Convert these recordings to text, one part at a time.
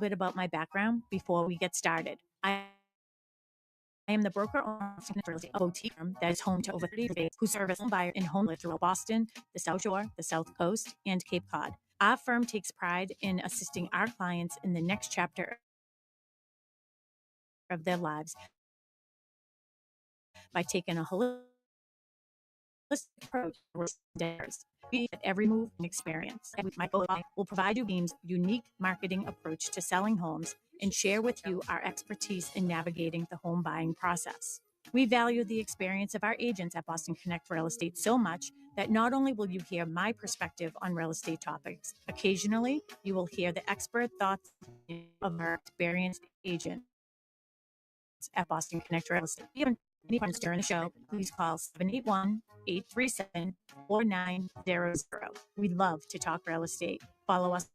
bit about my background before we get started. I am the broker owner of Real Estate boutique firm that is home to over 30 states who service home buyers and homeowners throughout Boston, the South Shore, the South Coast, and Cape Cod. Our firm takes pride in assisting our clients in the next chapter of their lives by taking a holistic approach to theirs. Be at every move and experience. My will provide you Beam's unique marketing approach to selling homes and share with you our expertise in navigating the home buying process. We value the experience of our agents at Boston Connect Real Estate so much that not only will you hear my perspective on real estate topics, occasionally you will hear the expert thoughts of our experienced agents at Boston Connect Real Estate. If you have any questions during the show, please call 781-837-4900. We love to talk real estate. Follow us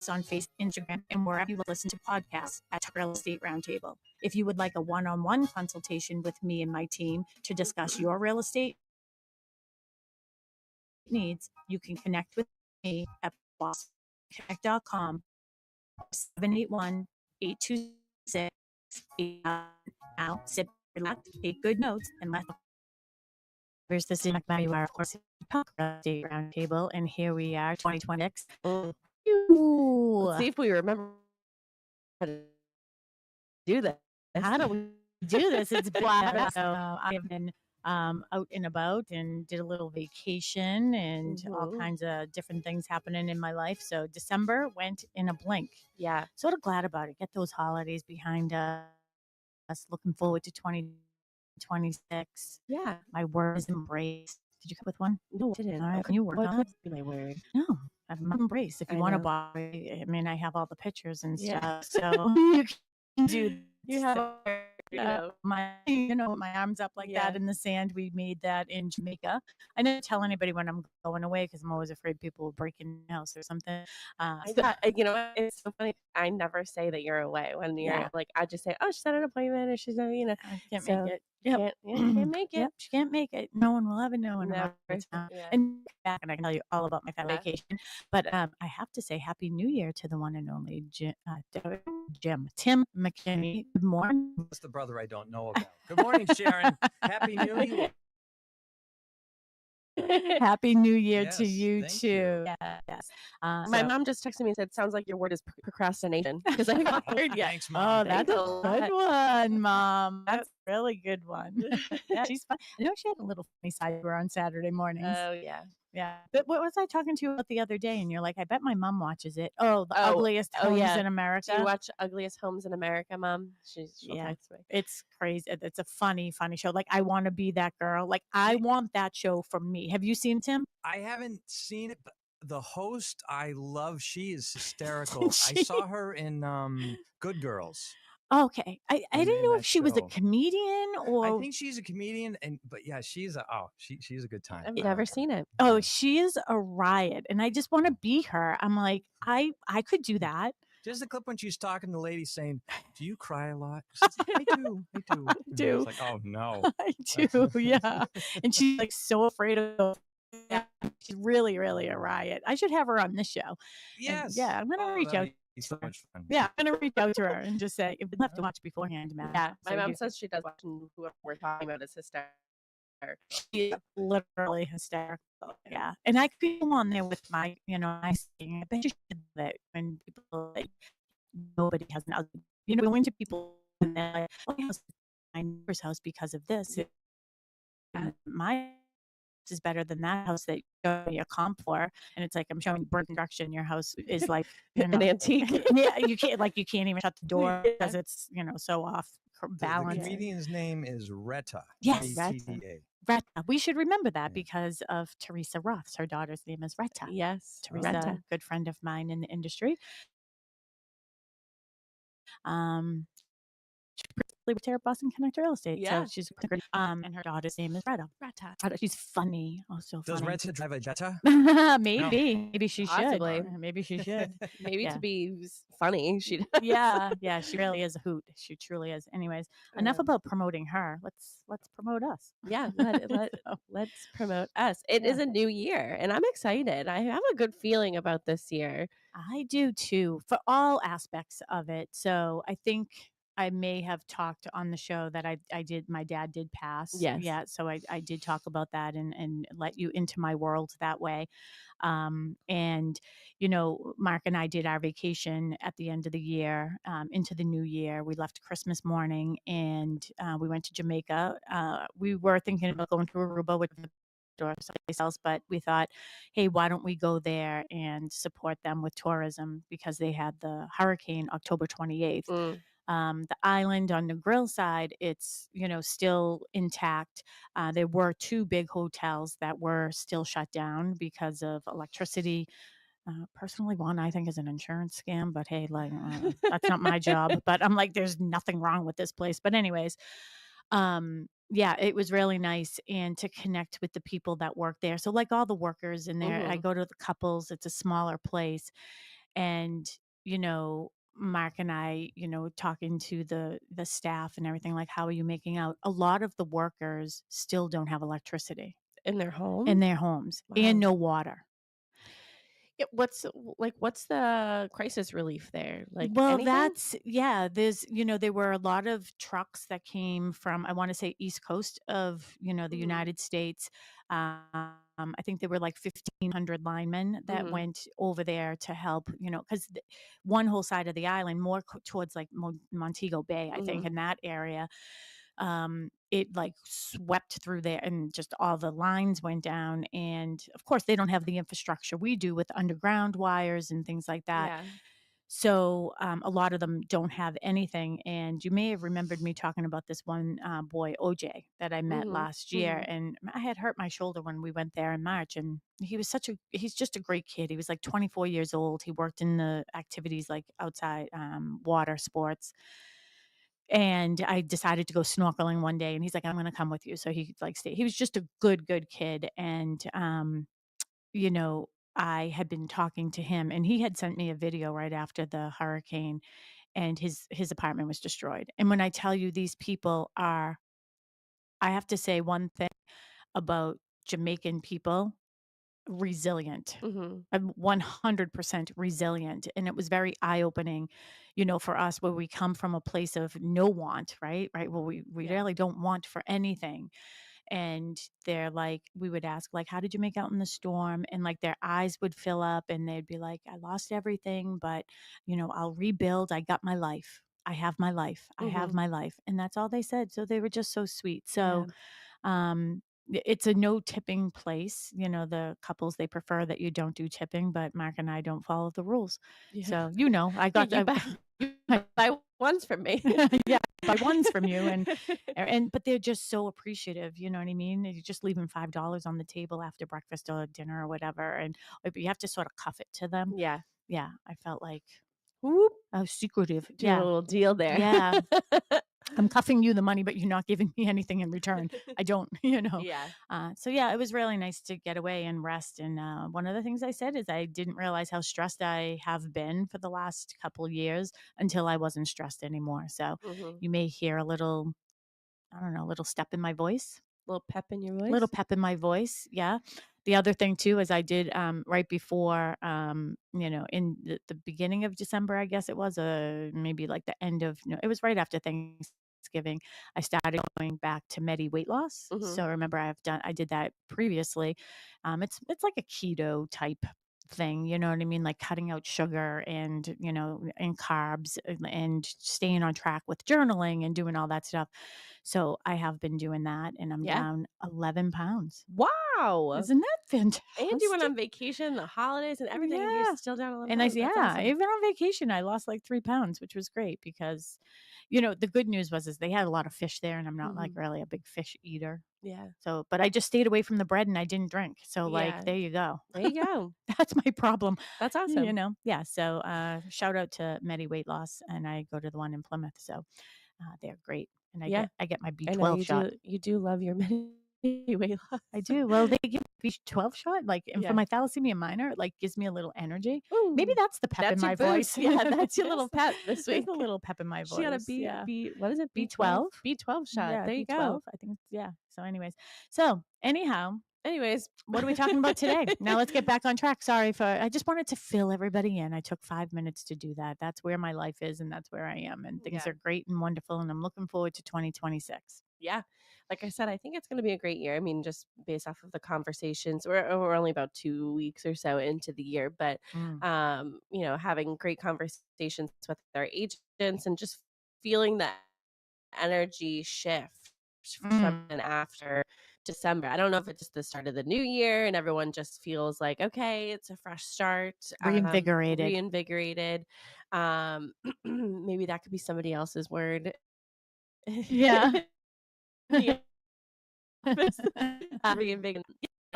on Facebook, Instagram, and wherever you listen to podcasts at Talk Real Estate Roundtable. If you would like a one-on-one consultation with me and my team to discuss your real estate needs, you can connect with me at bossconnect.com 781-826. Now, sit, relax, take good notes, and let's. Here's the Sharon McNamara, of course, Talk Real Estate Roundtable, and here we are, 2026. Let's see if we remember how to do that. How do we do this? It's blah. So I have been out and about and did a little vacation and all kinds of different things happening in my life. So December went in a blink. Yeah. Sort of glad about it. Get those holidays behind us. Looking forward to 2026. Yeah. My word is embrace. Did you come with one? No, I didn't. All right, can you work on it? My word. No, I'm embrace. If you want to buy, I mean, I have all the pictures and stuff, so you can do. You have, my arms up like that in the sand. We made that in Jamaica. I never tell anybody when I'm going away because I'm always afraid people will break in the house or something. It's so funny. I never say that you're away when you're like, I just say, oh, she's at an appointment or she's not, I can't make it. Can't make it. Yep, she can't make it. No one will ever know. Never. And back, and I can tell you all about my vacation. But I have to say, Happy New Year to the one and only Tim McKinney. Good morning. That's the brother I don't know about. Good morning, Sharon. Happy New Year. Happy New Year to you too. Yes. My mom just texted me and said, "Sounds like your word is procrastination." Because I haven't heard yet. Thanks, Mom. Oh, that's a good one, Mom. That's a really good one. Yeah, she's fun. I know she had a little funny side to her on Saturday mornings. Oh yeah. Yeah. But what was I talking to you about the other day? And you're like, I bet my mom watches it. Oh, the ugliest homes in America. Do you watch Ugliest Homes in America, Mom? She'll text me. It's crazy. It's a funny show. Like, I want to be that girl. Like, I want that show for me. Have you seen Tim? I haven't seen it, but the host I love. She is hysterical. I saw her in Good Girls. Okay. I didn't know if she was a comedian or. I think she's a comedian, but yeah, she's a good time. I've never seen it. Oh, she is a riot, and I just want to be her. I'm like, I could do that. Just the clip when she's talking to the lady saying, "Do you cry a lot?" Says, I do. I do. It's like, oh no. I do, yeah. And she's like so afraid of. Yeah, she's really, really a riot. I should have her on this show. Yes. And, I'm gonna reach out. So much fun. Yeah, I'm gonna reach out to her and just say, "We'll have to watch beforehand, man." Yeah, my mom says she does watch, and whoever we're talking about is hysterical. She's literally hysterical. Yeah, and I could go on there with my, my singing. I bet you should do it when people like nobody has an ugly. Going to people and they're like, "Oh, my neighbor's house because of this." My is better than that house that you show me a comp for, and it's like I'm showing burnt construction. Your house is like an antique. Yeah, you can't even shut the door because it's so off balance. The comedian's name is Retta. Yes, Retta. We should remember that because of Teresa Roths. Her daughter's name is Retta. Yes, Teresa, Retta. Good friend of mine in the industry. actually works here at Boston Connect Real Estate. Yeah. So she's great. And her daughter's name is Greta. She's funny. Oh, so Does funny. Retta drive a Jetta? Maybe she Possibly. should. Maybe she should. Maybe Yeah. to be funny. She does. Yeah, she really is a hoot. She truly is. Anyways, enough about promoting her. Let's promote us. Yeah, So, let's promote us. It is Yeah. a new year, and I'm excited. I have a good feeling about this year. I do too, for all aspects of it. So I think I may have talked on the show that I did, my dad did pass. Yes. Yeah. So I did talk about that and let you into my world that way. And, Mark and I did our vacation at the end of the year, into the new year. We left Christmas morning and we went to Jamaica. We were thinking about going to Aruba, which or someplace else, but we thought, hey, why don't we go there and support them with tourism because they had the hurricane October 28th. The island on the grill side, it's still intact. There were 2 big hotels that were still shut down because of electricity. Personally, one I think is an insurance scam, but hey, like that's not my job. But I'm like, there's nothing wrong with this place. But anyways, yeah, it was really nice and to connect with the people that work there. So like all the workers in there, I go to the couples, it's a smaller place. And, Mark and I, talking to the staff and everything, like, how are you making out? A lot of the workers still don't have electricity In their home? in their homes Wow. and no water. Yeah, what's the crisis relief there? Like Well, anything? there's, there were a lot of trucks that came from, I want to say, East Coast of, the United States. I think there were like 1,500 linemen that went over there to help, because one whole side of the island, more towards like Montego Bay, I think, in that area, it like swept through there and just all the lines went down. And of course, they don't have the infrastructure we do with underground wires and things like that. Yeah. So a lot of them don't have anything. And you may have remembered me talking about this one boy, OJ, that I met last year. And I had hurt my shoulder when we went there in March. And he's just a great kid. He was like 24 years old. He worked in the activities like outside water sports. And I decided to go snorkeling one day and he's like, I'm going to come with you. So he like stayed. He was just a good kid. And, you know, I had been talking to him and he had sent me a video right after the hurricane and his apartment was destroyed. And when I tell you these people are, I have to say one thing about Jamaican people, resilient. I'm 100% resilient. And it was very eye opening, for us where we come from a place of no want, right? Right. Well, we Yeah. really don't want for anything. And they're like, we would ask, like, how did you make out in the storm? And like their eyes would fill up and they'd be like, I lost everything, but, I'll rebuild. I got my life. I have my life. I have my life. And that's all they said. So they were just so sweet. So, it's a no tipping place. The couples, they prefer that you don't do tipping, but Mark and I don't follow the rules. Yeah. So, I got you buy ones from me. yeah, buy ones from you and but they're just so appreciative, you know what I mean? You just leave them $5 on the table after breakfast or dinner or whatever, and you have to sort of cuff it to them. Yeah. Yeah, I felt like Whoop. I was secretive. Doing Yeah. a little deal there. Yeah. I'm cuffing you the money, but you're not giving me anything in return. I don't, Yeah. So yeah, it was really nice to get away and rest. And one of the things I said is I didn't realize how stressed I have been for the last couple of years until I wasn't stressed anymore. So you may hear a little, I don't know, little step in my voice. Little pep in your voice. Little pep in my voice. Yeah. The other thing too is I did right before in the beginning of December, I guess it was maybe like the end of it was right after Thanksgiving. I started going back to Medi weight loss. So remember I did that previously. It's like a keto type thing, you know what I mean? Like cutting out sugar and and carbs and staying on track with journaling and doing all that stuff. So I have been doing that and I'm down 11 pounds. Wow. Isn't that fantastic? And you went on vacation, the holidays and everything, and you're still down 11 And pounds. That's awesome. even on vacation, I lost like 3 pounds, which was great because, the good news was they had a lot of fish there and I'm not like really a big fish eater. Yeah. So, but I just stayed away from the bread and I didn't drink. So like, there you go. There you go. That's my problem. That's awesome. Yeah. So shout out to Medi Weight Loss and I go to the one in Plymouth. So they're great. and Yeah. I get my I know B12 shot. you do love your mini weight loss. I do. Well, they give me B12 shot, like, and for Yeah. my thalassemia minor, it like gives me a little energy. Maybe Ooh, that's the pep in that's your my boost. voice. Yeah, that's your little pep this There's week. a little pep in my She got a voice. Yeah. what is it? B12? B12. B12 shot. Yeah, There you B12. go. I think it's, yeah. So anyways. So anyhow, Anyways, what are we talking about today? Now let's get back on track. Sorry for I just wanted to fill everybody in. I took 5 minutes to do that. That's where my life is and that's where I am. And things Yeah. are great and wonderful. And I'm looking forward to 2026. Yeah. Like I said, I think it's going to be a great year. I mean, just based off of the conversations, we're only about 2 weeks or so into the year, but Mm. having great conversations with our agents and just feeling that energy shift from and after December. I don't know if it's just the start of the new year and everyone just feels like, okay, it's a fresh start, Reinvigorated. reinvigorated. Maybe that could be somebody else's word. Yeah. The office. Reinvigorated.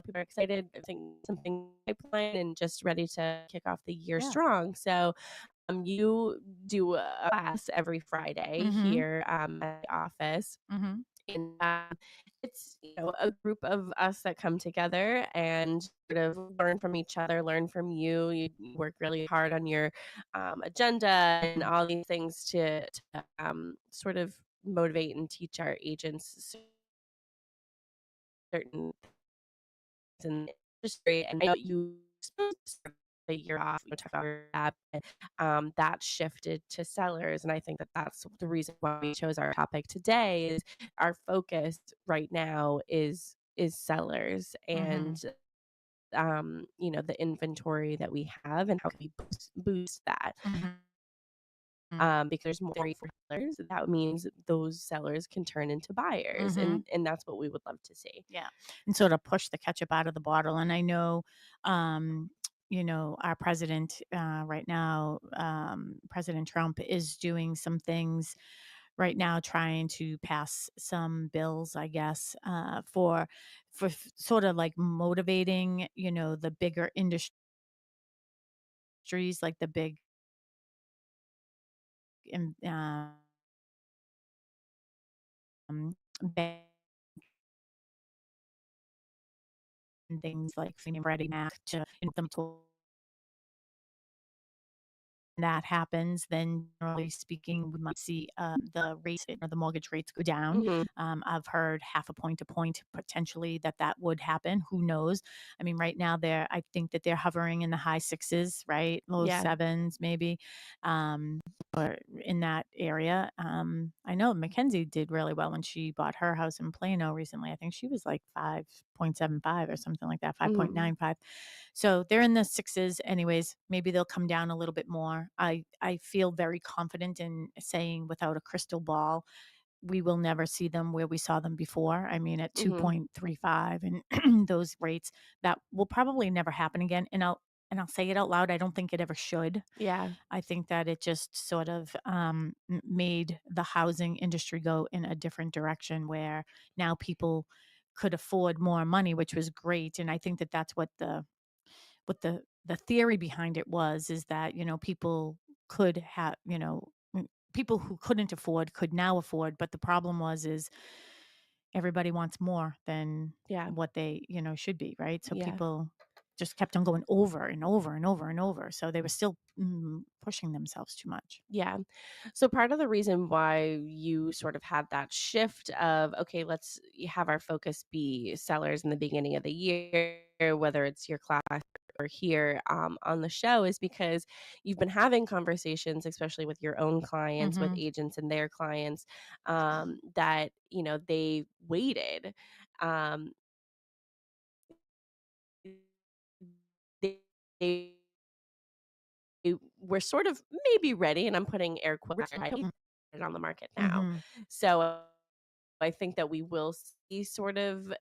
People are excited. I think something pipeline and just ready to kick off the year Yeah. strong. So you do a class every Friday here at the office. Mm-hmm. And it's a group of us that come together and sort of learn from each other, learn from you. You work really hard on your agenda and all these things to sort of motivate and teach our agents certain things in the industry. And I know you spent the year off, you talked about that, but, that shifted to sellers. And I think that that's the reason why we chose our topic today is our focus right now is sellers and the inventory that we have and how can we boost that. Because there's more for sellers, that means those sellers can turn into buyers, and that's what we would love to see. Yeah. And sort of push the ketchup out of the bottle. And I know, our president right now, President Trump, is doing some things right now, trying to pass some bills, I guess, sort of like motivating, the bigger industries, like the big um, bank and things like Fannie Freddie Mac to them to that happens, then generally speaking, we might see the rates or the mortgage rates go down. I've heard half a point potentially that would happen. Who knows? I mean, right now I think that they're hovering in the high sixes, right? Low sevens, maybe, or in that area. I know Mackenzie did really well when she bought her house in Plano recently. I think she was like 5.75 or something like that, 5.95. So they're in the sixes anyways. Maybe they'll come down a little bit more. I feel very confident in saying without a crystal ball, we will never see them where we saw them before. I mean, at 2.35 and those rates, that will probably never happen again. And I'll say it out loud. I don't think it ever should. Yeah. I think that it just sort of made the housing industry go in a different direction where now people could afford more money, which was great. And I think that that's what the theory behind it is that people could have people who couldn't afford could now afford, but the problem is everybody wants more than what they should be, right? So people just kept on going over and over and over and over, so they were still pushing themselves too much. Yeah. So part of the reason why you sort of had that shift of, okay, let's have our focus be sellers in the beginning of the year, whether it's your class or here on the show, is because you've been having conversations, especially with your own clients, with agents and their clients, that, they waited. Um, they we're sort of maybe ready, and I'm putting air quotes on the market now. So I think that we will see sort of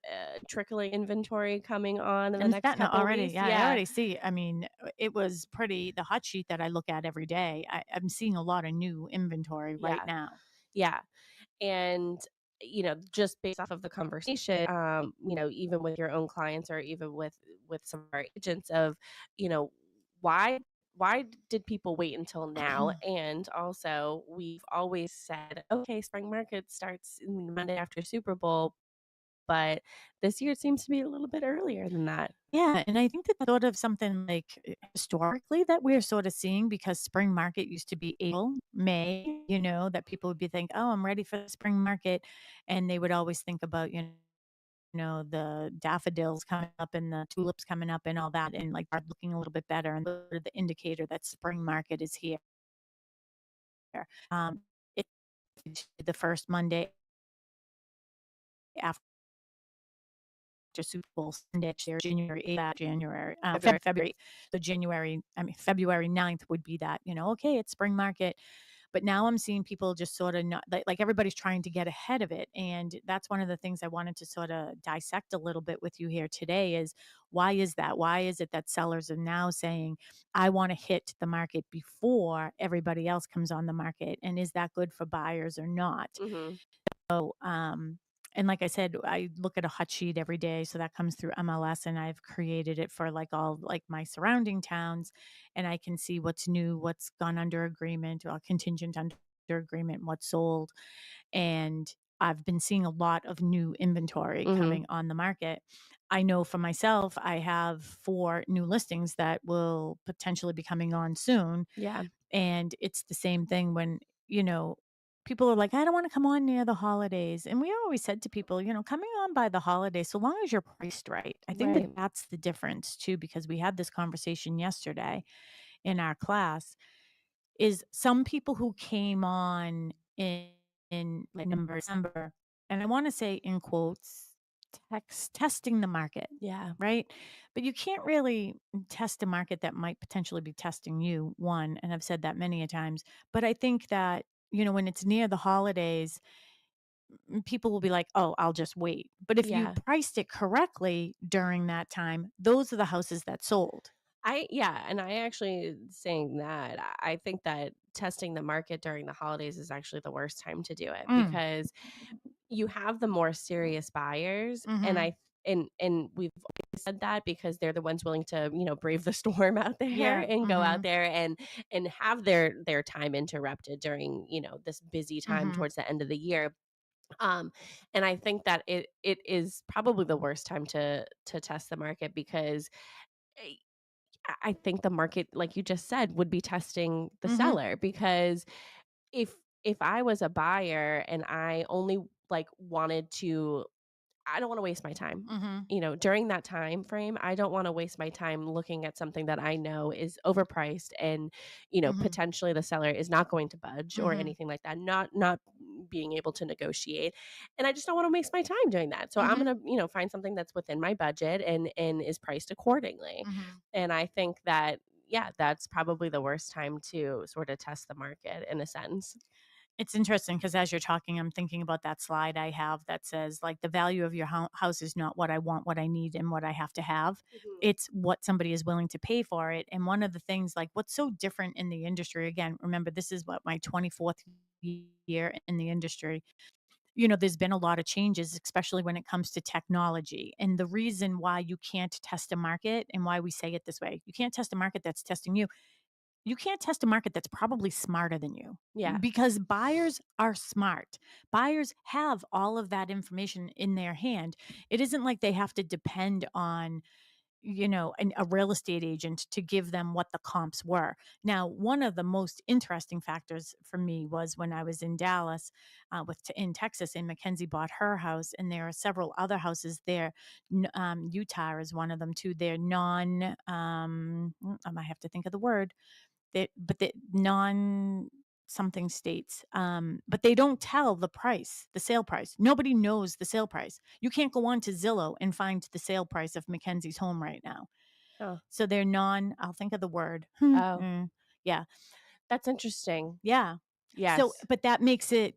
trickling inventory coming on in the And next that couple of already, weeks. yeah, I already see. I mean, it was the hot sheet that I look at every day. I'm seeing a lot of new inventory right now. Yeah. And just based off of the conversation, even with your own clients or even with some of our agents of, why why did people wait until now? And also, we've always said, okay, spring market starts Monday after Super Bowl, but this year it seems to be a little bit earlier than that. Yeah, and I think that's sort of something like historically that we're sort of seeing because spring market used to be April, May, that people would be think, "Oh, I'm ready for the spring market." And they would always think about, the daffodils coming up and the tulips coming up and all that and like are looking a little bit better and those are the indicator that spring market is here. Um it's the first Monday after Super Bowl Sunday, January 8th, February. So February 9th would be that, okay, it's spring market. But now I'm seeing people just sort of not like everybody's trying to get ahead of it. And that's one of the things I wanted to sort of dissect a little bit with you here today is why is that? Why is it that sellers are now saying, I want to hit the market before everybody else comes on the market? And is that good for buyers or not? Mm-hmm. So, and like I said, I look at a hot sheet every day. So that comes through MLS and I've created it for like all like my surrounding towns. And I can see what's new, what's gone under agreement or contingent under agreement, what's sold. And I've been seeing a lot of new inventory Mm-hmm. coming on the market. I know for myself, I have 4 new listings that will potentially be coming on soon. Yeah. And it's the same thing when, people are like, I don't want to come on near the holidays. And we always said to people, coming on by the holidays, so long as you're priced right. I think Right. that that's the difference too, because we had this conversation yesterday in our class is some people who came on in like November, December, and I want to say in quotes, testing the market, Yeah. right? But you can't really test a market that might potentially be testing you, one, and I've said that many a times. But I think that, when it's near the holidays, people will be like, oh, I'll just wait. But if you Yeah. priced it correctly during that time, those are the houses that sold. And I actually saying that I think that testing the market during the holidays is actually the worst time to do it Mm. because you have the more serious buyers, and Mm-hmm. we've always said that because they're the ones willing to brave the storm out there Yeah. and go Mm-hmm. out there and have their time interrupted during this busy time Mm-hmm. towards the end of the year. And I think that it is probably the worst time to test the market because eh, I think the market, like you just said, would be testing the Mm-hmm. seller because if if I was a buyer and I only like wanted to I don't want to waste my time. Mm-hmm. During that time frame, I don't want to waste my time looking at something that I know is overpriced and, Mm-hmm. potentially the seller is not going to budge or Mm-hmm. anything like that, not being able to negotiate. And I just don't want to waste my time doing that. So I'm Mm-hmm. going to, find something that's within my budget and is priced accordingly. Mm-hmm. And I think that yeah, that's probably the worst time to sort of test the market in a sense. It's interesting because as you're talking, I'm thinking about that slide I have that says, like, the value of your house is not what I want, what I need, and what I have to have. Mhm. It's what somebody is willing to pay for it. And one of the things, like, what's so different in the industry, again, remember, this is what my 24th year in the industry. There's been a lot of changes, especially when it comes to technology. And the reason why you can't test a market and why we say it this way, you can't test a market that's testing you, you can't test a market that's probably smarter than you Yeah. because buyers are smart. Buyers have all of that information in their hand. It isn't like they have to depend on, a real estate agent to give them what the comps were. Now, one of the most interesting factors for me was when I was in Dallas, in Texas, and Mackenzie bought her house, and there are several other houses there. Utah is one of them too. They're I might have to think of the word but the non something states, but they don't tell the price, the sale price. Nobody knows the sale price. You can't go on to Zillow and find the sale price of Mackenzie's home right now. Oh. So they're I'll think of the word. Oh, Yeah. that's interesting. Yeah. So, Yes. but that makes it,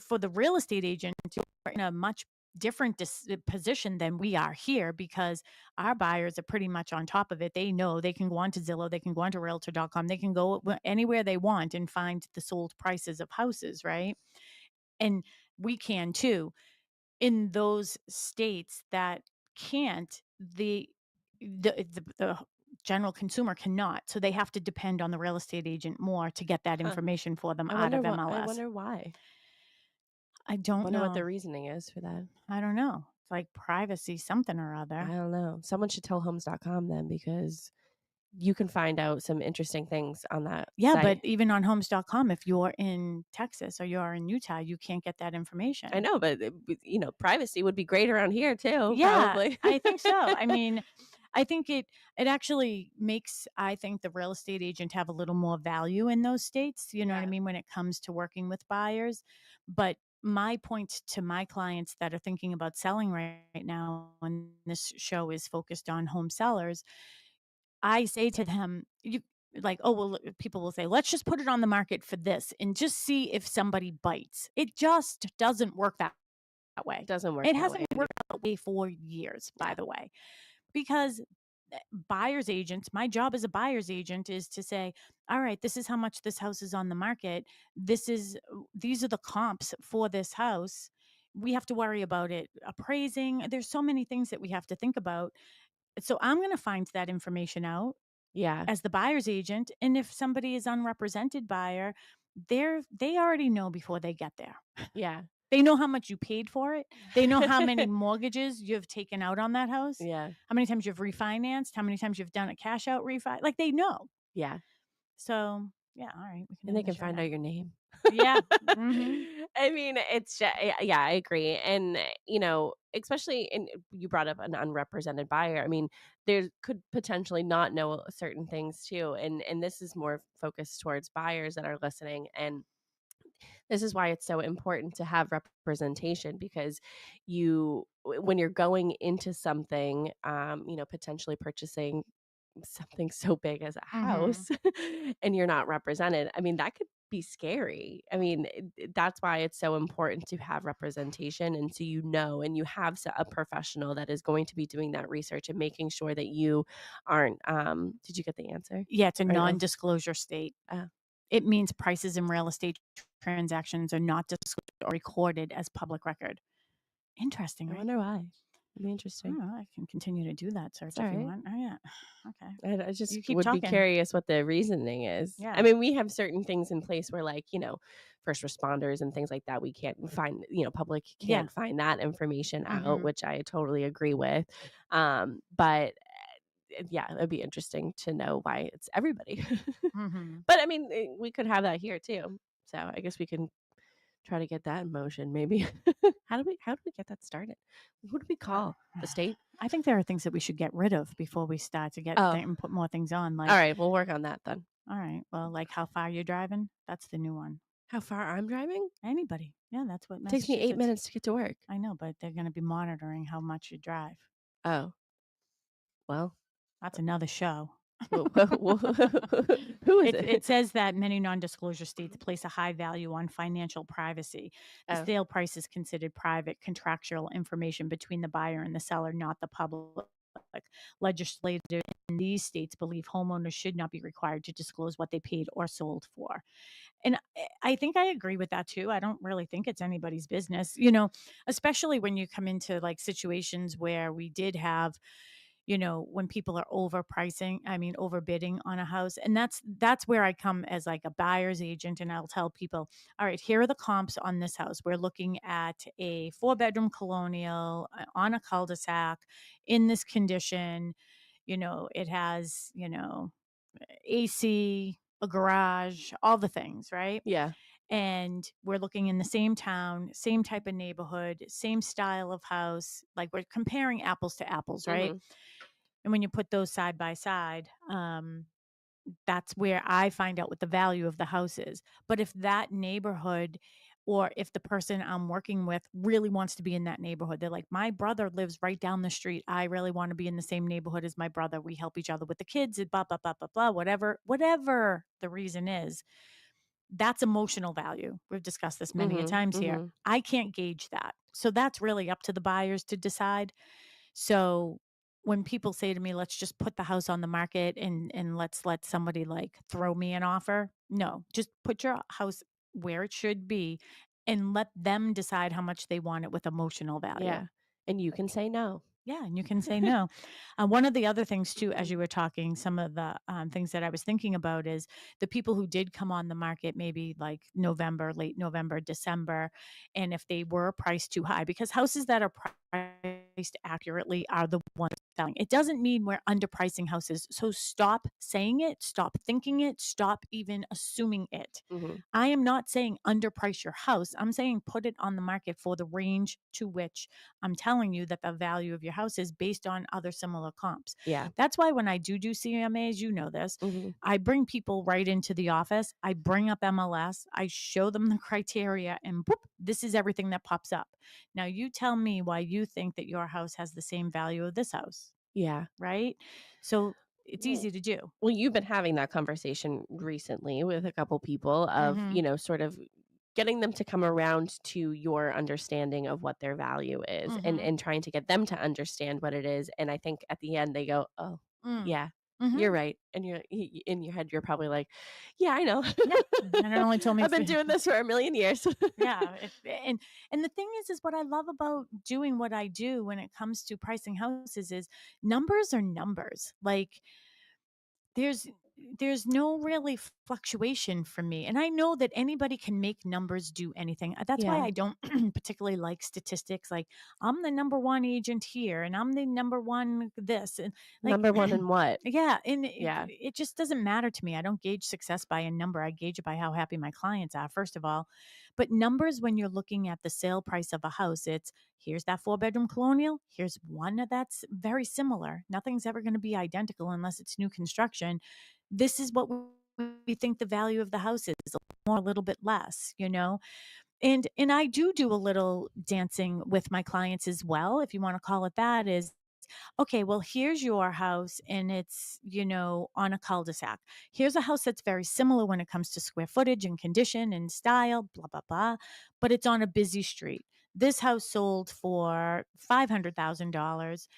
for the real estate agent, you're in a much different position than we are here because our buyers are pretty much on top of it. They know they can go on to Zillow, they can go on to realtor.com, they can go anywhere they want and find the sold prices of houses, right? And we can too. In those states that can't, the general consumer cannot. So they have to depend on the real estate agent more to get that Huh. information for them I out wonder of what. I MLS. wonder why. I don't Wonder what the know. reasoning is for that. I don't know. It's like privacy, something or I other. don't know. Someone should tell homes.com then, because you can find out some interesting things on that Yeah, but site. even on homes.com, if you're in Texas or you're in Utah, you can't get that information. I know, but privacy would be great around here too, Yeah, probably. I think so. I mean, I think it actually makes, I think, the real estate agent have a little more value in those states, you know what I Yeah. mean, when it comes to working with buyers. But my point to my clients that are thinking about selling right now, and this show is focused on home sellers, I say to them, you like, oh, well, people will say, let's just put it on the market for this and just see if somebody bites. It just doesn't work that way. Doesn't work It that hasn't way. worked that way for years, by Yeah. the way, because buyer's agents, my job as a buyer's agent is to say, all right, this is how much this house is on the market. These are the comps for this house. We have to worry about it appraising. There's so many things that we have to think about. So I'm going to find that information out Yeah. as the buyer's agent. And if somebody is unrepresented buyer, they already know before they get there. Yeah. They know how much you paid for it. They know how many mortgages you've taken out on that house. Yeah. How many times you've refinanced, how many times you've done a cash out refi. Like they know. Yeah. So yeah, all right. We can And end they the can show find now. out your name. Yeah. Mhm. I mean, yeah, I agree. And, especially you brought up an unrepresented buyer. I mean, there could potentially not know certain things too. And this is more focused towards buyers that are listening. And this is why it's so important to have representation, because when you're going into something, potentially purchasing something so big as a Mhm. house and you're not represented, I mean, that could be scary. I mean, that's why it's so important to have representation, and so and you have a professional that is going to be doing that research and making sure that you aren't. Did you get the answer? Yeah, it's a Or no? non-disclosure state. Uh, It means prices in real estate transactions are not disclosed or recorded as public record. Interesting, I right? wonder why. It'd be I interesting. don't know. I can continue to do that search It's if all you right. want. Oh yeah. Okay. I just You keep would be talking. curious what the reasoning is. Yeah. I mean, we have certain things in place where, like, first responders and things like that, we can't find, public Yeah. can't find that information out, Mhm. which I totally agree with. But yeah, it'd be interesting to know why it's everybody. Mhm. But I mean, we could have that here too. So I guess we can try to get that in motion, maybe. How do we get that started? Who do we call? The state? I think there are things that we should get rid of before we start to get Oh, and put more things on. Like, all right, we'll work on that then. all right, well, like how far you're driving. That's the new one. How far I'm driving? Anybody. Yeah, that's what It takes me 8 Massachusetts. minutes to get to work. I know, but they're going to be monitoring how much you drive. Oh, well, That's another show. who is It it? says that many non-disclosure states place a high value on financial privacy. The Oh, sale price is considered private contractual information between the buyer and the seller, not the public. Legislators in these states believe homeowners should not be required to disclose what they paid or sold for. And I think I agree with that too. I don't really think it's anybody's business, especially when you come into like situations where we did have, when people are overbidding on a house. And that's where I come as like a buyer's agent, and I'll tell people, all right, here are the comps on this house. We're looking at a 4-bedroom colonial on a cul-de-sac in this condition. It has, AC, a garage, all the things, right? yeah. And we're looking in the same town, same type of neighborhood, same style of house. Like we're comparing apples to apples, right? Hmm. And when you put those side by side, that's where I find out what the value of the house is. But if that neighborhood, or if the person I'm working with really wants to be in that neighborhood, they're like, my brother lives right down the street. I really want to be in the same neighborhood as my brother. We help each other with the kids, blah, blah, blah, blah, blah, whatever the reason is. That's emotional value. We've discussed this many a Hmm. times here. Hmm. I can't gauge that. So that's really up to the buyers to decide. So when people say to me, let's just put the house on the market and let's let somebody like throw me an offer. No, just put your house where it should be and let them decide how much they want it with emotional value. Yeah. And you can say no. Yeah, and you can say no. One of the other things too, as you were talking, some of the things that I was thinking about is the people who did come on the market, maybe like November, late November, December, and if they were priced too high, because houses that are priced accurately are the ones selling. It doesn't mean we're underpricing houses. So stop saying it, stop thinking it, stop even assuming it. Mm-hmm. I am not saying underprice your house. I'm saying put it on the market for the range to which I'm telling you that the value of your house is based on other similar comps. Yeah. That's why when I do CMAs, you know this, Mm-hmm. I bring people right into the office. I bring up MLS. I show them the criteria and boop, this is everything that pops up. Now you tell me why you think that your house has the same value of this house, Yeah. right? So it's Well, easy to do. well, you've been having that conversation recently with a couple people of, Mhm. sort of getting them to come around to your understanding of what their value is, and Mhm. trying to get them to understand what it is. And I think at the end they go, "Oh, Mm. yeah, you're Mhm. right." And you're in your head, you're probably like, "Yeah, I know. Yeah. And it only told me I've been doing this for a million years." yeah, and the thing is what I love about doing what I do when it comes to pricing houses is numbers are numbers. Like there's there's no really fluctuation for me, and I know that anybody can make numbers do anything. That's why Yeah. I don't particularly like statistics like I'm the number one agent here and I'm the number one this and like Number one in what? yeah, and Yeah. it just doesn't matter to me. I don't gauge success by a number. I gauge it by how happy my clients are, first of all. But numbers, when you're looking at the sale price of a house, it's here's that 4-bedroom colonial. Here's one that's very similar. Nothing's ever going to be identical unless it's new construction. This is what we think the value of the house is, a little more, a little bit less, you know? And I do a little dancing with my clients as well, if you want to call it that, is okay, well, here's your house and it's, on a cul-de-sac. Here's a house that's very similar when it comes to square footage and condition and style, blah, blah, blah, but it's on a busy street. This house sold for $500,000.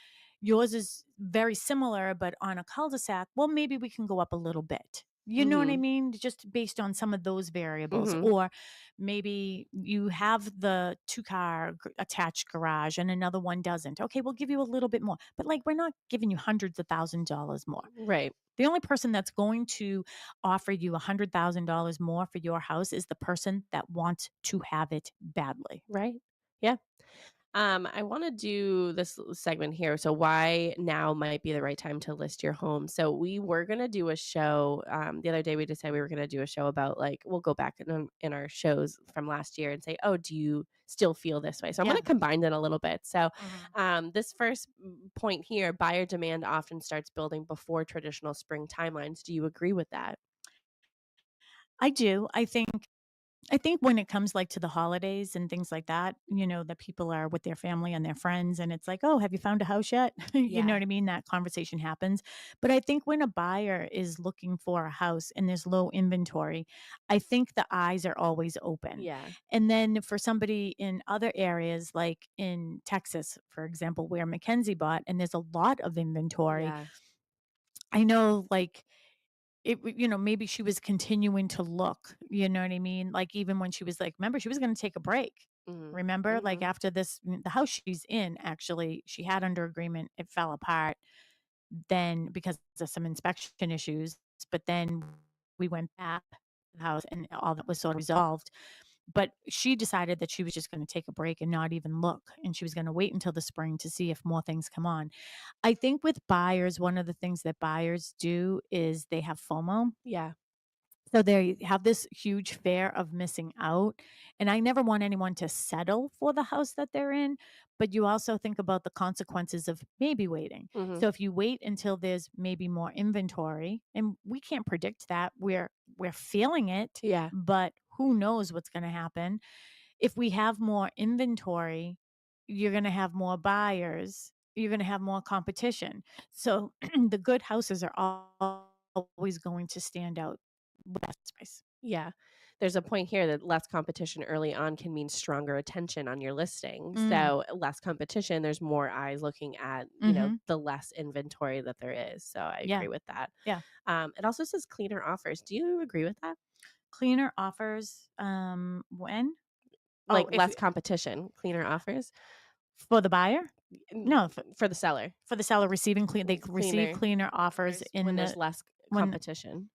Yours is very similar, but on a cul-de-sac. Well, maybe we can go up a little bit. You know what I Mm-hmm. mean? Just based on some of those variables. Mm-hmm. Or maybe you have the two-car attached garage and another one doesn't. Okay, we'll give you a little bit more. But like we're not giving you hundreds of $1,000s more. Right. The only person that's going to offer you $100,000 more for your house is the person that wants to have it badly. Right. Yeah. I want to do this segment here. So, why now might be the right time to list your home? So, we were going to do a show. The other day, we decided we were going to do a show about we'll go back in our shows from last year and say, oh, do you still feel this way? So, I'm going Yeah. to combine it a little bit. So, Mhm. this first point here, buyer demand often starts building before traditional spring timelines. Do you agree with that? I do. I think when it comes like to the holidays and things like that, that people are with their family and their friends and it's like, "Oh, have you found a house yet?" You know Yeah. what I mean? That conversation happens. But I think when a buyer is looking for a house and there's low inventory, I think the eyes are always open. Yeah. And then for somebody in other areas like in Texas, for example, where Mackenzie bought and there's a lot of inventory, Yeah. I know like maybe she was continuing to look, you know what I mean? Like even when she was like, remember, she was going to take a break. Mm-hmm. Remember, like Mm-hmm. after this, the house she's in, actually, she had under agreement, it fell apart then because of some inspection issues. But then we went back to the house and all that was sort of resolved. But she decided that she was just going to take a break and not even look. And she was going to wait until the spring to see if more things come on. I think with buyers, one of the things that buyers do is they have FOMO. Yeah. So they have this huge fear of missing out. And I never want anyone to settle for the house that they're in, but you also think about the consequences of maybe waiting. Mm-hmm. So if you wait until there's maybe more inventory, and we can't predict that, we're feeling it, Yeah. but who knows what's going to happen. If we have more inventory, you're going to have more buyers, you're going to have more competition. So the good houses are always going to stand out with that space. Yeah. There's a point here that less competition early on can mean stronger attention on your listing. Mm. So, less competition, there's more eyes looking at, Mm-hmm. the less inventory that there is. So, I Yeah. agree with that. Yeah. It also says cleaner offers. Do you agree with that? Cleaner offers. When? Oh, Like if less competition, cleaner offers? for the buyer. No, for the seller. For the seller receiving they receive Cleaner cleaner offers when there's less when competition.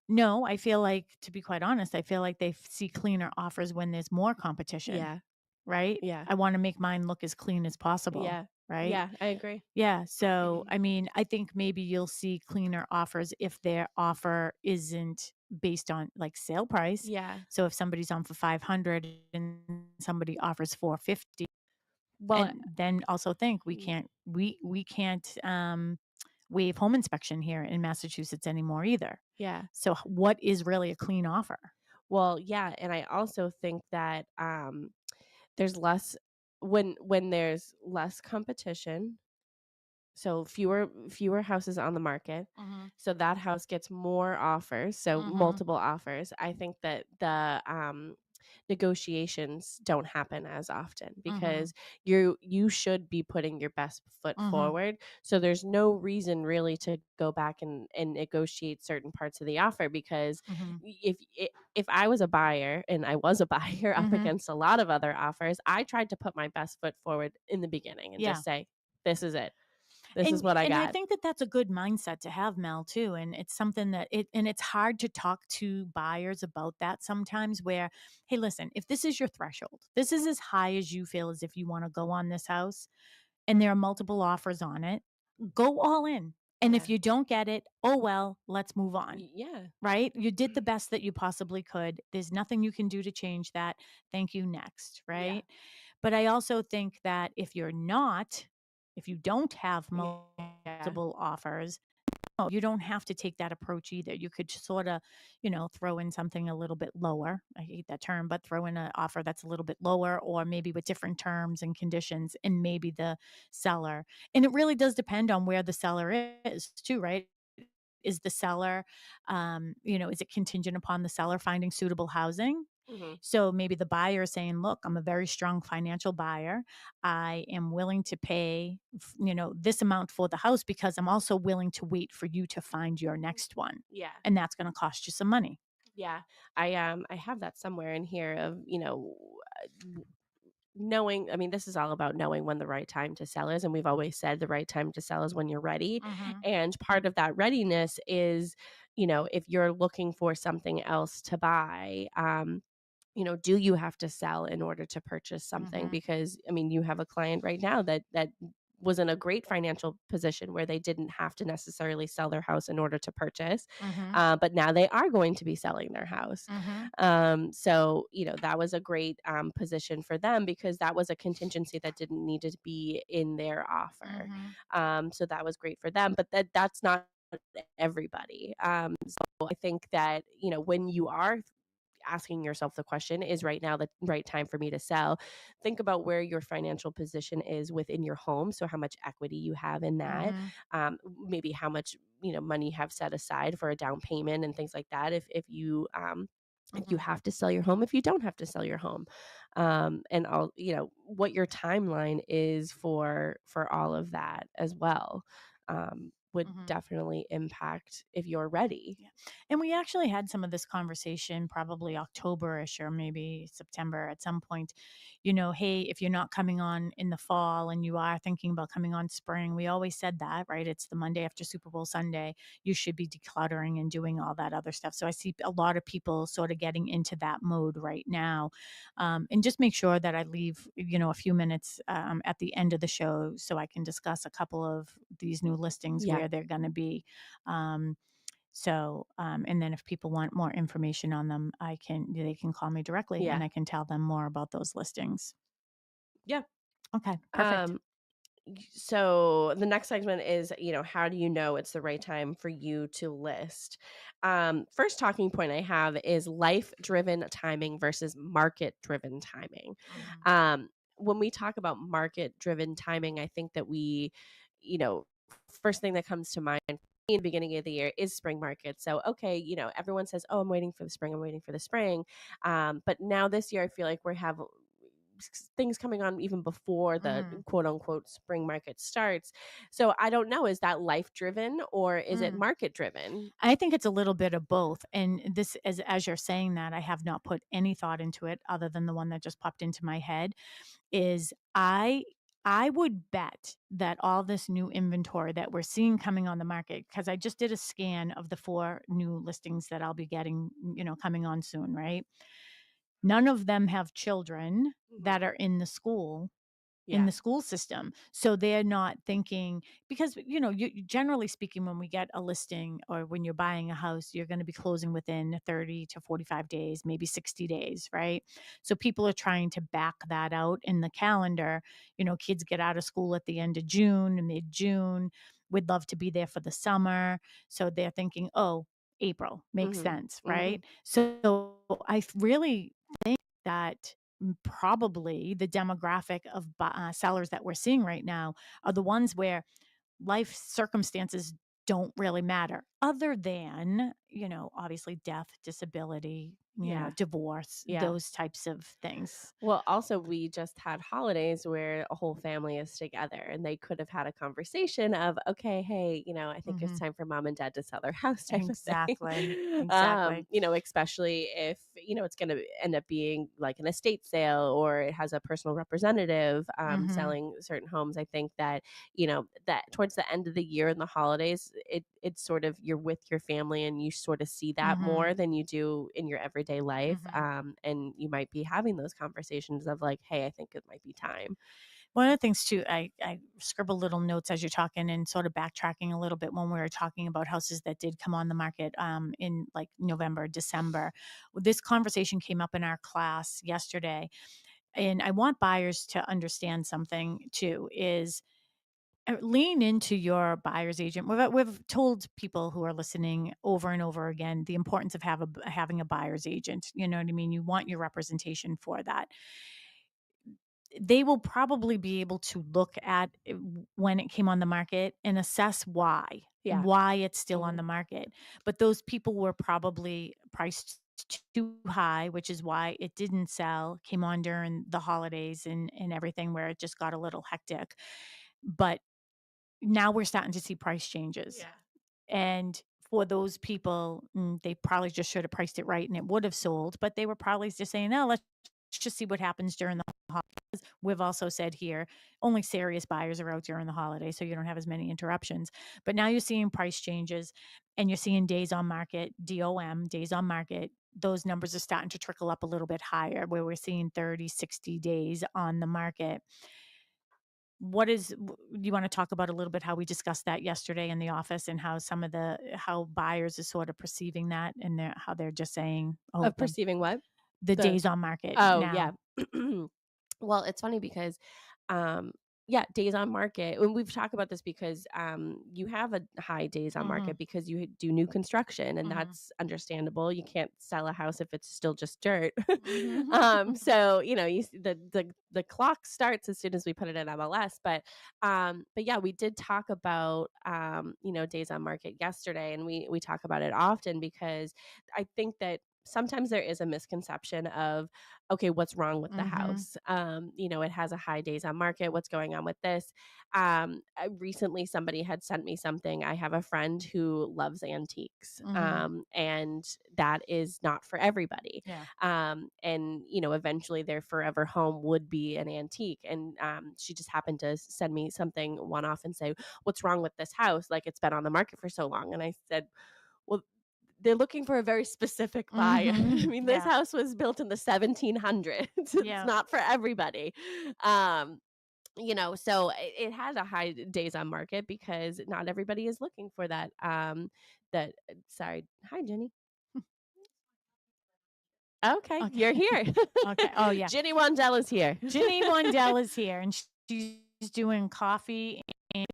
no, I feel like, to be quite honest, I feel like they see cleaner offers when there's more competition. Yeah. Right? Yeah. I want to make mine look as clean as possible. Yeah. Right? Yeah, I agree. Yeah. So, I mean, I think maybe you'll see cleaner offers if their offer isn't based on like sale price. Yeah. So if somebody's on for 500 and somebody offers 450, Well, and then also think we can't waive home inspection here in Massachusetts anymore either. yeah. So what is really a clean offer? Well, yeah, and I also think that there's less when there's less competition, so fewer houses on the market, so that house gets more offers, so multiple offers. I think that the negotiations don't happen as often because you should be putting your best foot forward, so there's no reason really to go back and negotiate certain parts of the offer, because if I was a buyer and I was a buyer up against a lot of other offers, I tried to put my best foot forward in the beginning and Yeah. just say, this is it. This is what I And I got. think that that's a good mindset to have, Mel, too. And it's something that it's hard to talk to buyers about that sometimes, where, hey, listen, if this is your threshold, this is as high as you feel as if you want to go on this house, and there are multiple offers on it, go all in. And if you don't get it, oh, well, let's move on. Yeah. Right? You did the best that you possibly could. There's nothing you can do to change that. Thank you. Next. Right? But I also think that if you don't have multiple offers, no, you don't have to take that approach either. You could sort of, throw in something a little bit lower. I hate that term, but throw in an offer that's a little bit lower, or maybe with different terms and conditions, and maybe the seller. And it really does depend on where the seller is too, right? Is the seller, is it contingent upon the seller finding suitable housing? So maybe the buyer is saying, look, I'm a very strong financial buyer. I am willing to pay, this amount for the house because I'm also willing to wait for you to find your next one. Yeah. And that's going to cost you some money. Yeah. I have that somewhere in here of, knowing, I mean, this is all about knowing when the right time to sell is. And we've always said the right time to sell is when you're ready. And part of that readiness is, if you're looking for something else to buy, do you have to sell in order to purchase something? Because, I mean, you have a client right now that was in a great financial position where they didn't have to necessarily sell their house in order to purchase. But now they are going to be selling their house. So, that was a great position for them because that was a contingency that didn't need to be in their offer. So that was great for them, but that's not everybody. So I think that, when you are asking yourself the question, is right now the right time for me to sell? Think about where your financial position is within your home. So how much equity you have in that, maybe how much, money you have set aside for a down payment and things like that. If you have to sell your home, if you don't have to sell your home, and all, what your timeline is for all of that as well. Would definitely impact if you're ready. Yeah. And we actually had some of this conversation probably October-ish or maybe September at some point. Hey, if you're not coming on in the fall and you are thinking about coming on spring, we always said that, right? It's the Monday after Super Bowl Sunday. You should be decluttering and doing all that other stuff. So I see a lot of people sort of getting into that mode right now. And just make sure that I leave, a few minutes at the end of the show so I can discuss a couple of these new listings where they're going to be. And then if people want more information on them, they can call me directly and I can tell them more about those listings. Yeah. Okay. Perfect. So the next segment is, how do you know it's the right time for you to list? First talking point I have is life-driven timing versus market-driven timing. When we talk about market-driven timing, I think that we, first thing that comes to mind in the beginning of the year is spring market. So, okay, everyone says, oh, I'm waiting for the spring. But now this year, I feel like things coming on even before the Mm. quote unquote spring market starts. So I don't know, is that life driven or is it Mm. market driven? I think it's a little bit of both. And this, as you're saying that, I have not put any thought into it other than the one that just popped into my head. Is I would bet that all this new inventory that we're seeing coming on the market, because I just did a scan of the 4 new listings that I'll be getting, coming on soon, right? None of them have children that are in the school Yeah. system. So they're not thinking, because generally speaking, when we get a listing or when you're buying a house, you're going to be closing within 30 to 45 days, maybe 60 days, right? So people are trying to back that out in the calendar. Kids get out of school at the end of June, mid-June. We'd love to be there for the summer. So they're thinking, oh, April makes sense, right? So I really think that probably the demographic of sellers that we're seeing right now are the ones where life circumstances don't really matter, other than, obviously death, disability, Yeah. divorce, Yeah. those types of things. Well, also, we just had holidays where a whole family is together and they could have had a conversation of, okay, hey, I think it's time for mom and dad to sell their house type of Exactly. thing. Exactly. Especially if, it's going to end up being like an estate sale or it has a personal representative selling certain homes. I think that, that towards the end of the year and the holidays, it's sort of you're with your family and you sort of see that more than you do in your everyday life. And you might be having those conversations of like, hey, I think it might be time. One of the things too, I scribble little notes as you're talking and sort of backtracking a little bit when we were talking about houses that did come on the market in like November, December. This conversation came up in our class yesterday. And I want buyers to understand something too, is lean into your buyer's agent. We've told people who are listening over and over again the importance of having a buyer's agent. You know what I mean? You want your representation for that. They will probably be able to look at when it came on the market and assess why it's still on the market. But those people were probably priced too high, which is why it didn't sell, came on during the holidays and everything, where it just got a little hectic. But now we're starting to see price changes. And for those people, they probably just should have priced it right and it would have sold, but they were probably just saying, no, let's just see what happens during the holidays. We've also said here, only serious buyers are out during the holidays, so you don't have as many interruptions. But now you're seeing price changes and you're seeing days on market, DOM, days on market. Those numbers are starting to trickle up a little bit higher, where we're seeing 30, 60 days on the market. You want to talk about a little bit how we discussed that yesterday in the office and how how buyers are sort of perceiving that and how they're just saying, oh, Of perceiving what? the days on market Oh, now. yeah. Well, it's funny because, days on market. And we've talked about this because you have a high days on market because you do new construction, and that's understandable. You can't sell a house if it's still just dirt. So you see the clock starts as soon as we put it in MLS. But yeah, we did talk about days on market yesterday, and we talk about it often because I think that sometimes there is a misconception of, okay, what's wrong with the house? It has a high days on market. What's going on with this? Recently, somebody had sent me something. I have a friend who loves antiques, and that is not for everybody. And eventually their forever home would be an antique. And she just happened to send me something one off and say, what's wrong with this house? Like, it's been on the market for so long. And I said, well, they're looking for a very specific buyer. I mean, this house was built in the 1700s. It's not for everybody. So it has a high days on market because not everybody is looking for that. Sorry. Hi, Jenny. Okay, you're here. Okay. Oh, yeah. Ginny Wandell is here. Ginny Wandell is here, and she's doing coffee and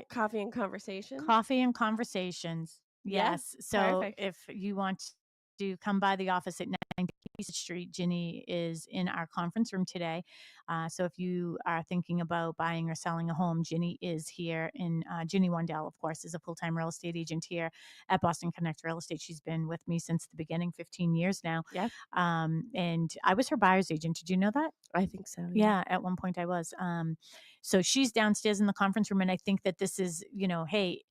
Coffee and conversations. Coffee and conversations. Yeah, Yes. So perfect. if you want to come by the office at 9 Street. Ginny is in our conference room today. So if you are thinking about buying or selling a home, Ginny is here. And Ginny Wandell, of course, is a full-time real estate agent here at Boston Connect Real Estate. She's been with me since the beginning, 15 years now. Yeah. And I was her buyer's agent. Did you know that? I think so. Yeah, at one point I was. So she's downstairs in the conference room, and I think that this is, hey,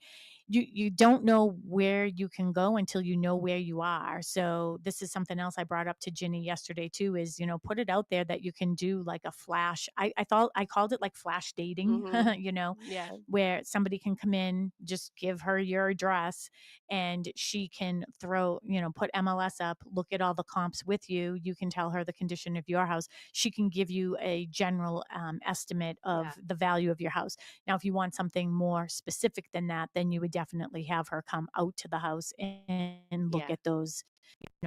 you don't know where you can go until you know where you are. So this is something else I brought up to Ginny yesterday too, is, put it out there that you can do like a flash. I thought I called it like flash dating, Yeah. where somebody can come in, just give her your address, and she can put MLS up, look at all the comps with you. You can tell her the condition of your house. She can give you a general estimate of the value of your house. Now, if you want something more specific than that, then you would definitely have her come out to the house and look at those,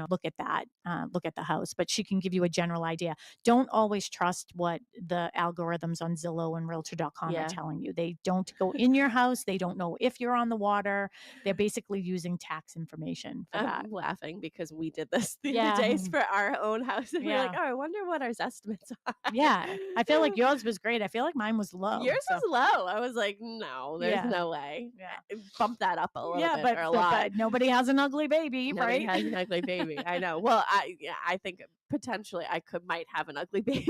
look at that, look at the house. But she can give you a general idea. Don't always trust what the algorithms on Zillow and Realtor.com are telling you. They don't go in your house. They don't know if you're on the water. They're basically using tax information for that. I'm laughing because we did this the other days for our own house. And we're like, oh, I wonder what our estimates are. Yeah. I feel like yours was great. I feel like mine was low. Yours was low. I was like, no, there's no way. Yeah. Bump that up a little bit or a lot. But nobody has an ugly baby, Nobody right? has an ugly baby. I know. Well, I think potentially I might have an ugly baby.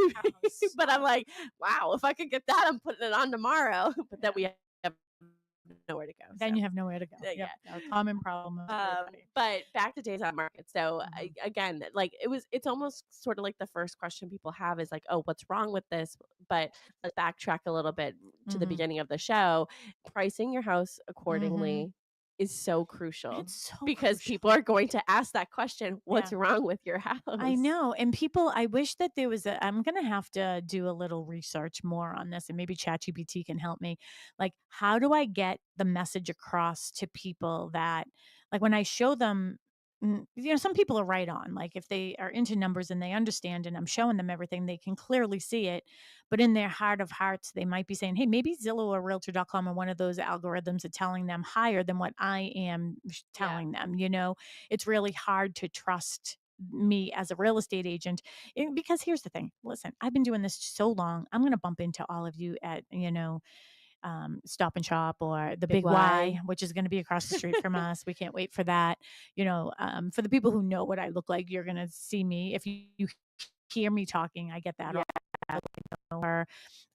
But I'm like, wow, if I could get that, I'm putting it on tomorrow. But then we have nowhere to go. Then you have nowhere to go. Yeah. A common problem. But back to days on market. So again, like it's almost sort of like the first question people have is like, oh, what's wrong with this? But let's backtrack a little bit to the beginning of the show. Pricing your house accordingly is so crucial. It's so because crucial. people are going to ask that question, what's wrong with your house? I know. And I wish that there was I'm going to have to do a little research more on this, and maybe ChatGPT can help me. Like, how do I get the message across to people that, like, when I show them, some people are right on. Like, if they are into numbers and they understand, and I'm showing them everything, they can clearly see it. But in their heart of hearts, they might be saying, hey, maybe Zillow or Realtor.com or one of those algorithms are telling them higher than what I am telling them. It's really hard to trust me as a real estate agent, because here's the thing. Listen, I've been doing this so long. I'm going to bump into all of you at, Stop and Shop or the Big Y, which is going to be across the street from us. We can't wait for that. For the people who know what I look like, you're going to see me. If you hear me talking, I get that. Or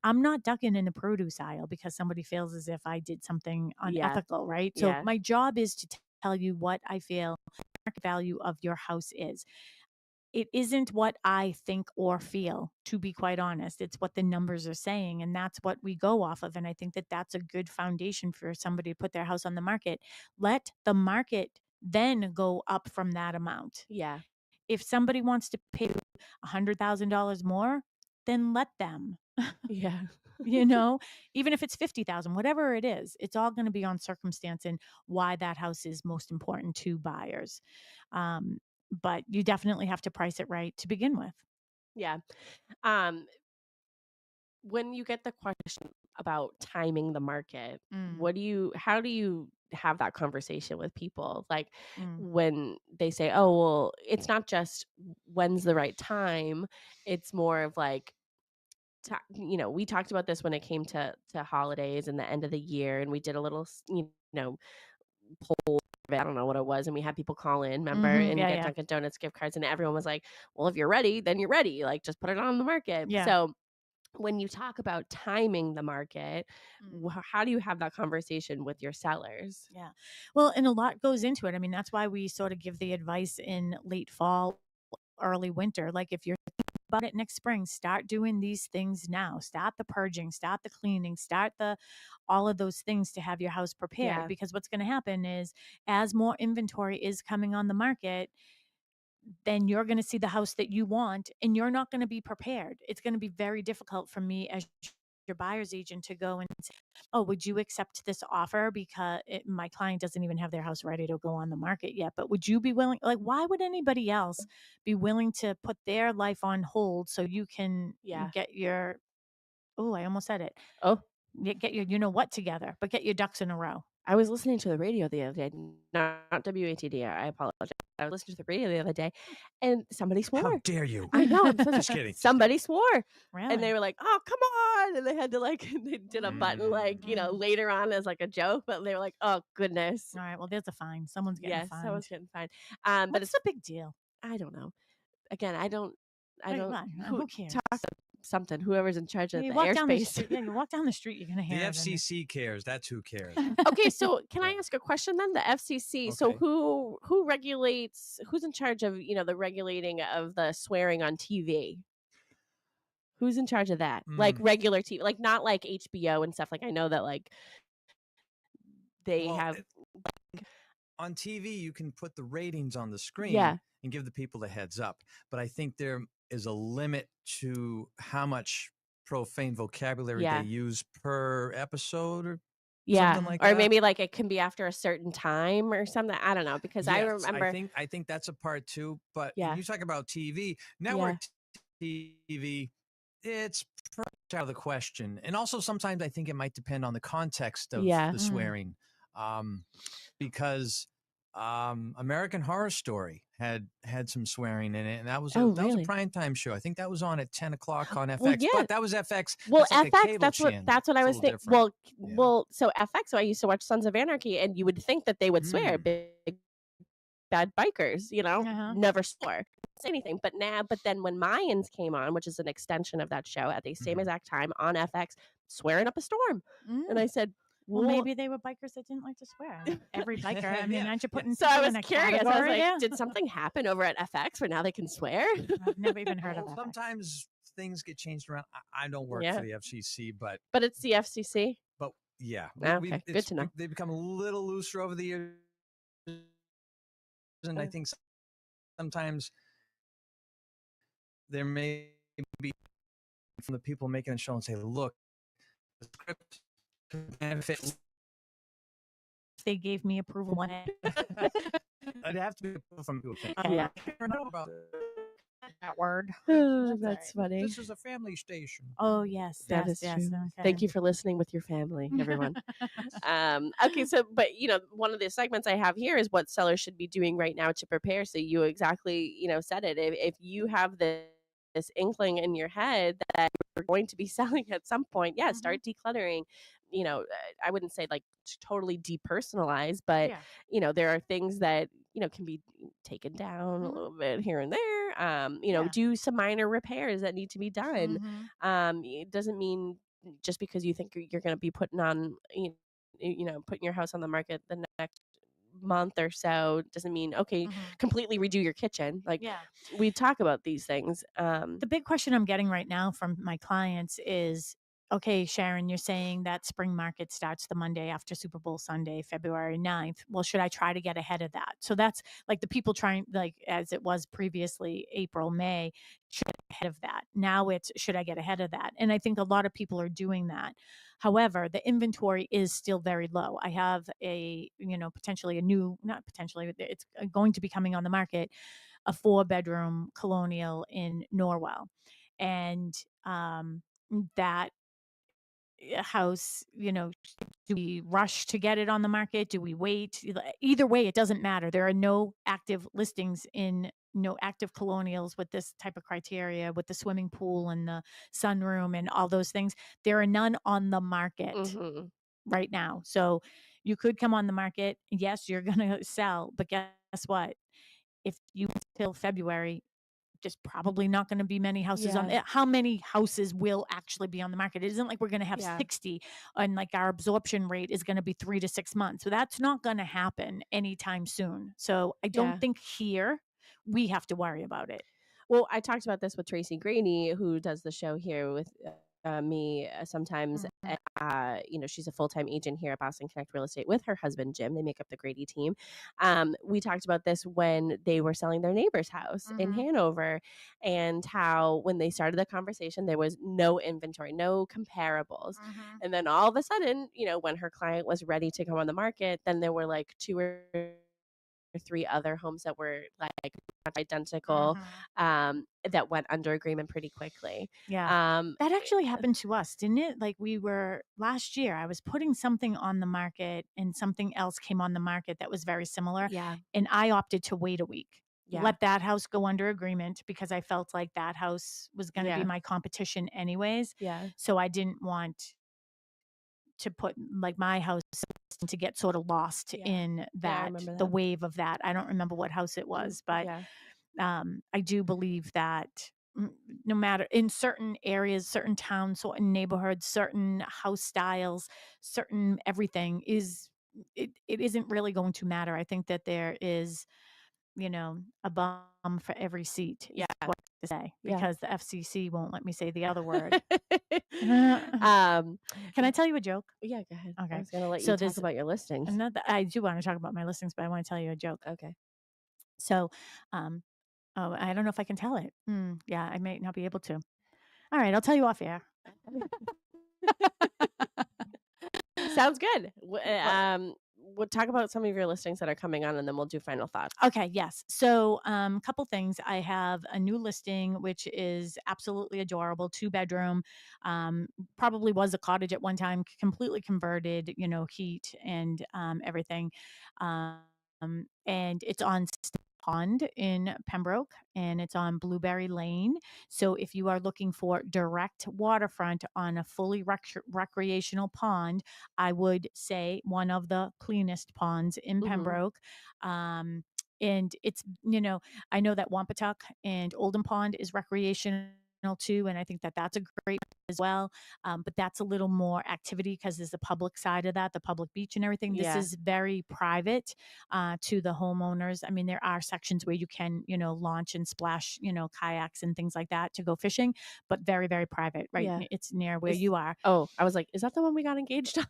I'm not ducking in the produce aisle because somebody feels as if I did something unethical, right? So my job is to tell you what I feel market value of your house is. It isn't what I think or feel, to be quite honest. It's what the numbers are saying, and that's what we go off of. And I think that that's a good foundation for somebody to put their house on the market. Let the market then go up from that amount. Yeah. If somebody wants to pay $100,000 more, then let them. Yeah. Even if it's 50,000, whatever it is, it's all going to be on circumstance and why that house is most important to buyers. But you definitely have to price it right to begin with. Yeah. When you get the question about timing the market, how do you have that conversation with people? Like when they say, oh, well, it's not just when's the right time. It's more of like, we talked about this when it came to holidays and the end of the year, and we did a little, poll. I don't know what it was, and we had people call in, remember, and get Dunkin' Donuts gift cards, and everyone was like, well, if you're ready, then you're ready. Like, just put it on the market. Yeah. So when you talk about timing the market, how do you have that conversation with your sellers? Yeah. Well, and a lot goes into it. I mean, that's why we sort of give the advice in late fall, early winter. Like, if you're thinking about it next spring, start doing these things now. Start the purging, start the cleaning, start all of those things to have your house prepared. Because what's going to happen is, as more inventory is coming on the market, then you're going to see the house that you want, and you're not going to be prepared. It's going to be very difficult for me as your buyer's agent to go and say, oh, would you accept this offer? Because my client doesn't even have their house ready to go on the market yet. But would you be willing? Like, why would anybody else be willing to put their life on hold so you can get your, I almost said it. Oh, Get your, what together, but get your ducks in a row. I was listening to the radio the other day, not WATD. I apologize. I was listening to the radio the other day, and somebody swore. How dare you? I know. I'm so Just kidding. Somebody swore, Really? and they were like, "Oh, come on!" And they had to they did a button later on as like a joke, but they were like, "Oh goodness." All right. Well, there's a fine. Someone's getting Yes, fined. someone's getting fined. But What's it's the big deal? I don't know. Again, I don't. Who cares? Talk something. Whoever's in charge of You the walk down the airspace. street. Yeah, you walk down the street, you're gonna The hear it. FCC cares. That's who cares. Okay, so can I ask a question then? The FCC. So Okay. who regulates? Who's in charge of the regulating of the swearing on TV? Who's in charge of that? Like regular TV, like not like HBO and stuff. Like I know that like they have on TV. You can put the ratings on the screen Yeah. and give the people the heads up. But I think there is a limit to how much profane vocabulary Yeah. they use per episode or yeah, something like or that. maybe like it can be after a certain time or something. I don't know because I Yes, remember. I think that's a part too. But Yeah. when you talk about TV, network TV, it's pretty much out of the question. And also sometimes I think it might depend on the context of Yeah. the swearing. Because American Horror Story had some swearing in it, and that was a really? primetime show. I think that was on at 10 o'clock on FX. Well, yeah. But that was FX. Well, that's like a FX. cable That's channel. what I It's a was little thinking. different. Well, so FX. So I used to watch Sons of Anarchy, and you would think that they would swear, big bad bikers. Never swore, say anything. But then when Mayans came on, which is an extension of that show at the same exact time on FX, swearing up a storm, and I said. Well, maybe they were bikers that didn't like to swear. Every biker. I mean, aren't you putting? So I people was in a curious. I was category like, here? did something happen over at FX where now they can swear? I've never even heard of that. Sometimes things get changed around. I don't work for the FCC, but it's the FCC. But yeah, Okay, good to know. They've become a little looser over the years, and I think sometimes there may be from the people making the show and say, "Look, the script could benefit." They gave me approval on it. I'd have to be from people. Yeah. I know about that word. That's funny. This is a family station. Oh yes, that yes, is true. Okay. Thank you for listening with your family, everyone. Okay, so but one of the segments I have here is what sellers should be doing right now to prepare. So you exactly said it. If you have this inkling in your head that you're going to be selling at some point, start decluttering. I wouldn't say like totally depersonalize, but there are things that can be taken down a little bit here and there. Do some minor repairs that need to be done. It doesn't mean just because you think you're going to be putting on putting your house on the market the next month or so doesn't mean completely redo your kitchen. We talk about these things. The big question I'm getting right now from my clients is, okay, Sharon, you're saying that spring market starts the Monday after Super Bowl Sunday, February 9th. Well, should I try to get ahead of that? So that's like the people trying, like as it was previously, April, May, should I get ahead of that? Now it's, should I get ahead of that? And I think a lot of people are doing that. However, the inventory is still very low. I have potentially it's going to be coming on the market, a 4-bedroom colonial in Norwell. And that house, do we rush to get it on the market? Do we wait? Either way, it doesn't matter. There are no active listings no active colonials with this type of criteria, with the swimming pool and the sunroom and all those things. There are none on the market right now. So you could come on the market. Yes, you're going to sell, but guess what? If you wait till February, there's probably not going to be many houses on it. How many houses will actually be on the market? It isn't like we're going to have 60 and like our absorption rate is going to be 3 to 6 months. So that's not going to happen anytime soon. So I don't think here we have to worry about it. Well, I talked about this with Tracy Graney, who does the show here with me sometimes. She's a full-time agent here at Boston Connect Real Estate with her husband, Jim. They make up the Grady team. We talked about this when they were selling their neighbor's house in Hanover, and how when they started the conversation, there was no inventory, no comparables. And then all of a sudden, when her client was ready to come on the market, then there were like 2 or 3 other homes that were like identical, that went under agreement pretty quickly. Yeah. That actually happened to us, didn't it? Like last year, I was putting something on the market and something else came on the market that was very similar. Yeah. And I opted to wait a week. Yeah. Let that house go under agreement because I felt like that house was going to be my competition anyways. Yeah. So I didn't want to put like my house to get sort of lost in that, the wave of that. I don't remember what house it was, but I do believe that no matter in certain areas, certain towns, certain neighborhoods, certain house styles, certain everything it isn't really going to matter. I think that there is, a bum for every seat. Yeah. Is what to say, Yeah. because the FCC won't let me say the other word. Can I tell you a joke? Yeah, go ahead. Okay. I was gonna let you talk about your listings. I do want to talk about my listings, but I want to tell you a joke. Okay. So, oh, I don't know if I can tell it. Yeah, I might not be able to. All right, I'll tell you off air. Sounds good. We'll talk about some of your listings that are coming on, and then we'll do final thoughts. Okay, yes. So, couple things. I have a new listing, which is absolutely adorable, 2-bedroom. Probably was a cottage at one time, completely converted, heat and everything. And it's on Pond in Pembroke, and it's on Blueberry Lane. So if you are looking for direct waterfront on a fully recreational pond, I would say one of the cleanest ponds in Pembroke. And it's, I know that Wampatuck and Oldham Pond is recreational too, and I think that that's a great as well. But that's a little more activity because there's the public side of that, the public beach and everything. This is very private to the homeowners. I mean, there are sections where you can, launch and splash, kayaks and things like that to go fishing, but very, very private, right? Yeah. It's near where you are. Oh, I was like, is that the one we got engaged on?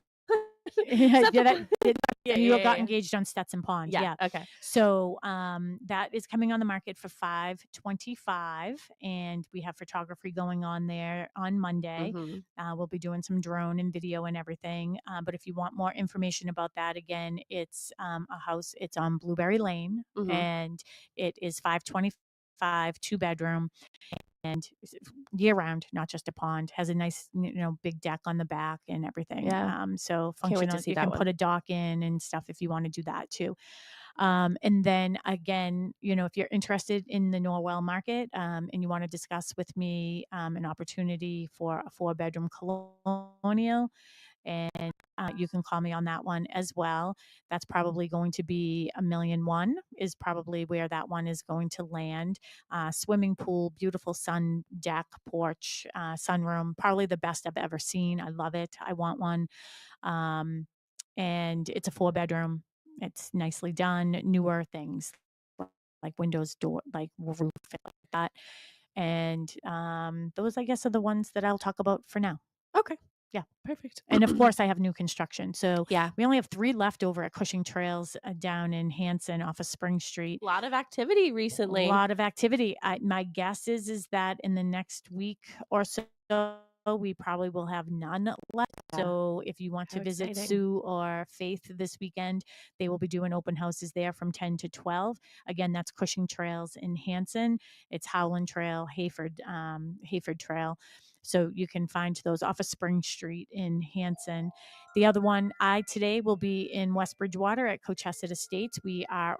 You got engaged on Stetson Pond. Yeah. Okay. So that is coming on the market for $525, and we have photography going on there on Monday. We'll be doing some drone and video and everything. But if you want more information about that, again, it's a house. It's on Blueberry Lane, and it is $525, 2-bedroom. And year round, not just a pond, has a nice, big deck on the back and everything. Yeah. So Can't wait to functional, see you that can one. put a dock in and stuff if you want to do that too. And then again, if you're interested in the Norwell market, and you want to discuss with me an opportunity for a 4-bedroom colonial, and you can call me on that one as well. That's probably going to be $1.1 million is probably where that one is going to land. Swimming pool, beautiful sun deck, porch, sunroom, probably the best I've ever seen. I love it. I want one. And it's a 4-bedroom. It's nicely done, newer things like windows, door, like roof, like that. And those, I guess, are the ones that I'll talk about for now. Okay. Yeah. Perfect. And of course, I have new construction. So Yeah. we only have 3 left over at Cushing Trails down in Hanson off of Spring Street. A lot of activity recently. A lot of activity. My guess is that in the next week or so, we probably will have none left. So if you want to visit Sue or Faith this weekend, they will be doing open houses there from 10 to 12. Again, that's Cushing Trails in Hanson. It's Howland Trail, Hayford Trail. So you can find those off of Spring Street in Hanson. The other one, today will be in West Bridgewater at Cochesset Estates. We are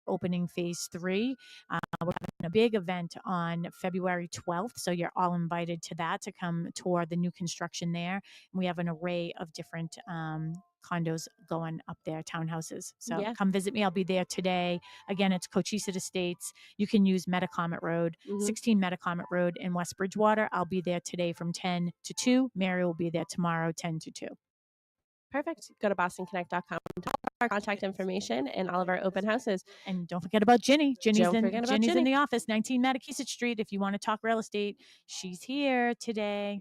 opening phase 3. We're having a big event on February 12th. So you're all invited to that, to come tour the new construction there. And we have an array of different condos going up there, townhouses. So come visit me. I'll be there today. Again, it's Cochesset Estates. You can use Metacomet Road, 16 Metacomet Road in West Bridgewater. I'll be there today from 10 to 2. Mary will be there tomorrow, 10 to 2. Perfect. Go to bostonconnect.com to our contact information and all of our open houses. And don't forget about Ginny. Ginny's in Ginny. the office, 19 Mattakeesit Street. If you want to talk real estate, she's here today.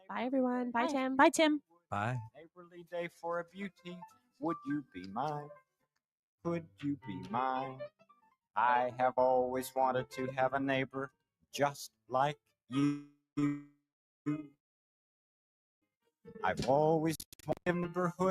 Bye, everyone. Bye, Tim. Bye, Tim. Bye. Neighborly day for a beauty. Would you be mine? Could you be mine? I have always wanted to have a neighbor just like you. I've always wanted a neighborhood